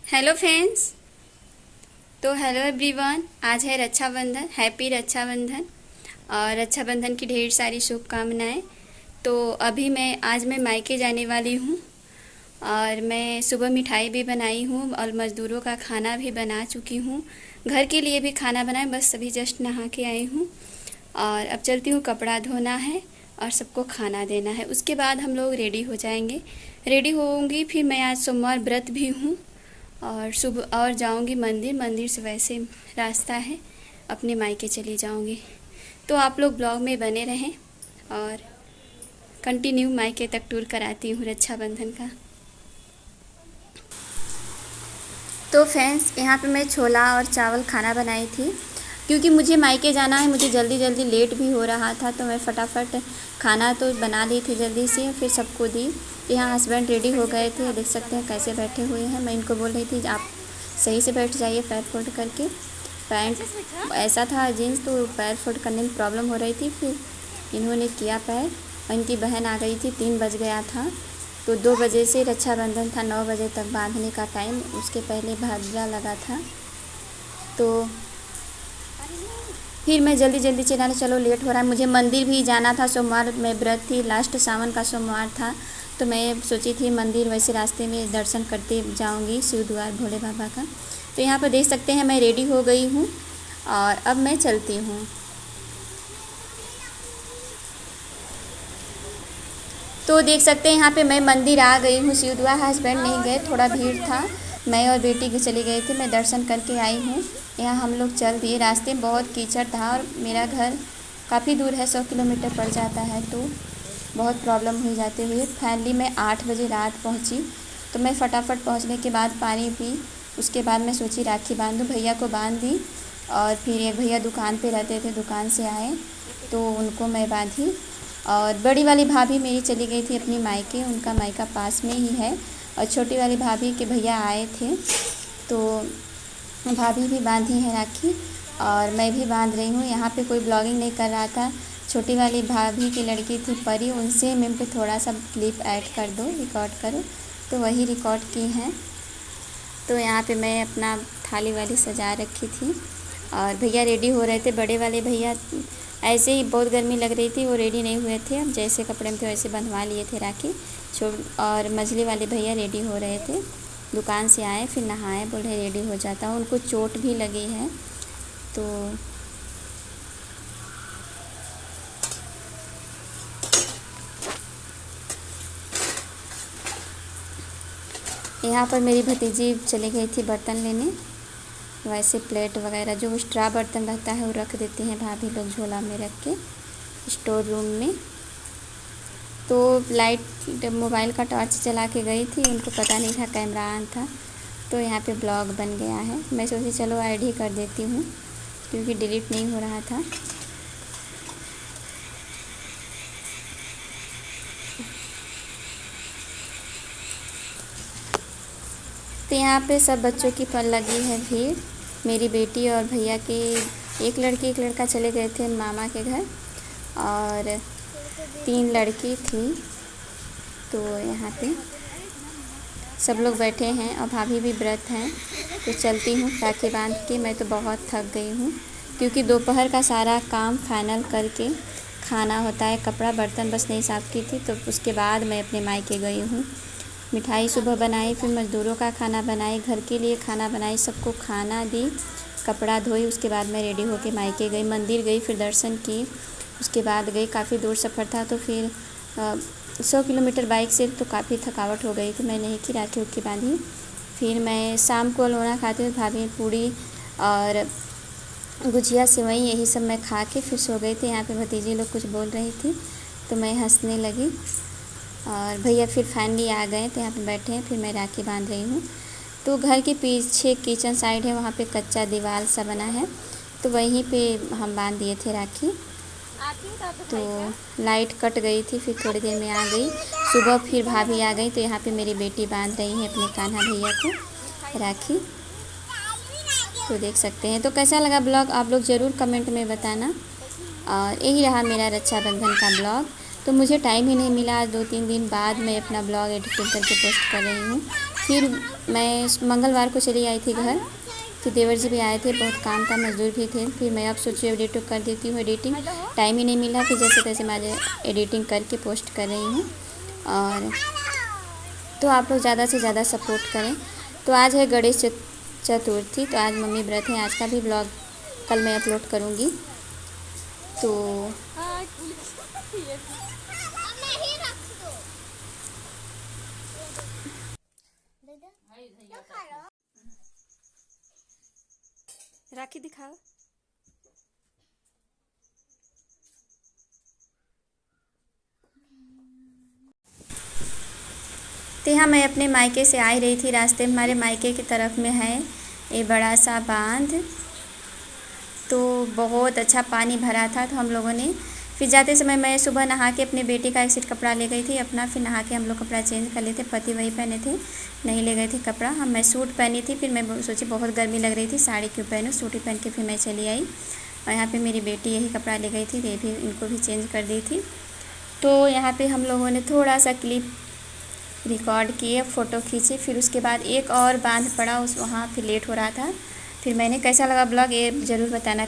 Hello friends. तो hello everyone, आज है रक्षाबंधन। हैप्पी रक्षाबंधन और रक्षाबंधन की ढेर सारी शुभकामनाएं। तो अभी मैं मायके जाने वाली हूँ और मैं सुबह मिठाई भी बनाई हूँ और मज़दूरों का खाना भी बना चुकी हूँ। घर के लिए भी खाना बनाए, बस अभी जस्ट नहा के आई हूँ और अब चलती हूँ। कपड़ा धोना है और सबको खाना देना है, उसके बाद हम लोग रेडी हो जाएंगे। रेडी होंगी, फिर मैं आज सोमवार व्रत भी हूँ और सुबह और जाऊंगी मंदिर। मंदिर से वैसे रास्ता है, अपने मायके चली जाऊंगी। तो आप लोग ब्लॉग में बने रहें और कंटिन्यू मायके तक टूर कराती हूँ रक्षाबंधन का। तो फ्रेंड्स, यहाँ पे मैं छोला और चावल खाना बनाई थी क्योंकि मुझे मायके जाना है। मुझे जल्दी जल्दी लेट भी हो रहा था, तो मैं फटाफट खाना तो बना ली थी जल्दी से, फिर सबको दी। यहाँ हस्बैंड रेडी हो गए थे, देख सकते हैं कैसे बैठे हुए हैं। मैं इनको बोल रही थी आप सही से बैठ जाइए, पैर फोल्ड करके। पैंट ऐसा था जीन्स, तो पैर फोल्ड करने में प्रॉब्लम हो रही थी। फिर इन्होंने किया पैर और इनकी बहन आ गई थी, 3 बज गया था। तो 2 बजे से रक्षाबंधन था, 9 बजे तक बांधने का टाइम, उसके पहले भादरा लगा था। तो फिर मैं जल्दी जल्दी चलाने, चलो लेट हो रहा है। मुझे मंदिर भी जाना था, सोमवार में व्रत थी, लास्ट सावन का सोमवार था। तो मैं सोची थी मंदिर वैसे रास्ते में दर्शन करते जाऊंगी, शिव द्वार भोले बाबा का। तो यहाँ पर देख सकते हैं मैं रेडी हो गई हूँ और अब मैं चलती हूँ। तो देख सकते हैं यहाँ पे मैं मंदिर आ गई हूँ, शिव द्वार। हस्बैंड नहीं गए, थोड़ा भीड़ था, मैं और बेटी की चली गई थी। मैं दर्शन करके आई हूँ। यहाँ हम लोग चल दिए, रास्ते में बहुत कीचड़ था और मेरा घर काफ़ी दूर है, 100 किलोमीटर पड़ जाता है, तो बहुत प्रॉब्लम हुई जाते हुए। फाइनली मैं 8 बजे रात पहुँची। तो मैं फटाफट पहुँचने के बाद पानी पी, उसके बाद मैं सोची राखी बांध दूँ। भैया को बांध दी और फिर एक भैया दुकान पे रहते थे, दुकान से आए तो उनको मैं बांधी। और बड़ी वाली भाभी मेरी चली गई थी अपनी मायके, उनका मायका पास में ही है। और छोटी वाली भाभी के भैया आए थे, तो भाभी भी बांधी है राखी और मैं भी बांध रही हूँ। यहाँ पे कोई ब्लॉगिंग नहीं कर रहा था। छोटी वाली भाभी की लड़की थी परी, उनसे मैं पे थोड़ा सा क्लिप ऐड कर दो, रिकॉर्ड करो, तो वही रिकॉर्ड की हैं। तो यहाँ पे मैं अपना थाली वाली सजा रखी थी और भैया रेडी हो रहे थे। बड़े वाले भैया ऐसे ही, बहुत गर्मी लग रही थी, वो रेडी नहीं हुए थे। अब जैसे कपड़े में थे वैसे बंधवा लिए थे राखी। और मछली वाले भैया रेडी हो रहे थे, दुकान से आए फिर नहाए, बोले रेडी हो जाता हूँ। उनको चोट भी लगी है। तो यहाँ पर मेरी भतीजी चली गई थी बर्तन लेने। वैसे प्लेट वगैरह जो स्ट्रा बर्तन रहता है वो रख देती हैं भाभी लोग झोला में रख के स्टोर रूम में। तो लाइट मोबाइल का टॉर्च चला के गई थी, उनको पता नहीं था कैमरा ऑन था। तो यहाँ पे ब्लॉग बन गया है। मैं सोची चलो ऐड ही कर देती हूँ क्योंकि डिलीट नहीं हो रहा था। तो यहाँ पे सब बच्चों की पर लगी है भीड़। मेरी बेटी और भैया की एक लड़की एक लड़का चले गए थे मामा के घर और 3 लड़की थी। तो यहाँ पे सब लोग बैठे हैं और भाभी भी व्रत हैं। तो चलती हूँ राखी बांध के। मैं तो बहुत थक गई हूँ क्योंकि दोपहर का सारा काम फाइनल करके खाना होता है, कपड़ा बर्तन बस नहीं साफ़ की थी। तो उसके बाद मैं अपने मायके गई हूँ। मिठाई सुबह बनाई, फिर मज़दूरों का खाना बनाई, घर के लिए खाना बनाई, सबको खाना दी, कपड़ा धोई। उसके बाद मैं रेडी होके मायके गई, मंदिर गई, फिर दर्शन की, उसके बाद गई। काफ़ी दूर सफ़र था, तो फिर 100 किलोमीटर बाइक से, तो काफ़ी थकावट हो गई थी। मैं नहीं की राखी उखी बांधी। फिर मैं शाम को लोना खाती हूँ, भाभी पूड़ी और गुजिया सेवई यही सब मैं खा के फिर सो गई थी। यहाँ पे भतीजी लोग कुछ बोल रही थी तो मैं हंसने लगी और भैया फिर फाइनली आ गए, तो यहाँ पे बैठे हैं। फिर मैं राखी बांध रही हूँ। तो घर के पीछे किचन साइड है, वहाँ पे कच्चा दीवार सा बना है, तो वहीं पे हम बांध दिए थे राखी। तो लाइट कट गई थी, फिर थोड़ी देर में आ गई। सुबह फिर भाभी आ गई, तो यहाँ पे मेरी बेटी बांध रही है अपने कान्हा भैया को राखी। तो देख सकते हैं। तो कैसा लगा ब्लॉग आप लोग ज़रूर कमेंट में बताना। और यही रहा मेरा रक्षाबंधन का ब्लॉग। तो मुझे टाइम ही नहीं मिला, 2-3 दिन बाद मैं अपना ब्लॉग एडिटिंग करके पोस्ट कर रही हूँ। फिर मैं मंगलवार को चली आई थी घर। फिर देवर जी भी आए थे, बहुत काम था, मज़दूर भी थे। फिर मैं अब सोची एडिट कर देती हूँ एडिटिंग, टाइम ही नहीं मिला। फिर जैसे तैसे मैं एडिटिंग करके पोस्ट कर रही हूँ। और तो आप लोग ज़्यादा से ज़्यादा सपोर्ट करें। तो आज है गणेश चतुर्थी, तो आज मम्मी व्रत है। आज का भी ब्लॉग कल मैं अपलोड करूँगी। तो राखी दिखाओ। तो यहाँ मैं अपने मायके से आ ही रही थी। रास्ते में हमारे मायके की तरफ में है ये बड़ा सा बांध, तो बहुत अच्छा पानी भरा था। तो हम लोगों ने फिर जाते समय मैं सुबह नहा के अपने बेटे का एक सेट कपड़ा ले गई थी अपना। फिर नहा के हम लोग कपड़ा चेंज कर लेते, पति वही पहने थे, नहीं ले गए थे कपड़ा। मैं सूट पहनी थी। फिर मैं सोची बहुत गर्मी लग रही थी, साड़ी क्यों पहनूँ, सूट ही पहन के फिर मैं चली आई। और यहाँ पे मेरी बेटी यही कपड़ा ले गई थी, ये भी इनको भी चेंज कर दी थी। तो यहाँ पे हम लोगों ने थोड़ा सा क्लिप रिकॉर्ड किए, फ़ोटो खींचे। फिर उसके बाद एक और बांध पड़ा उस वहाँ, फिर लेट हो रहा था। फिर मैंने कैसा लगा ब्लॉग ये ज़रूर बताना।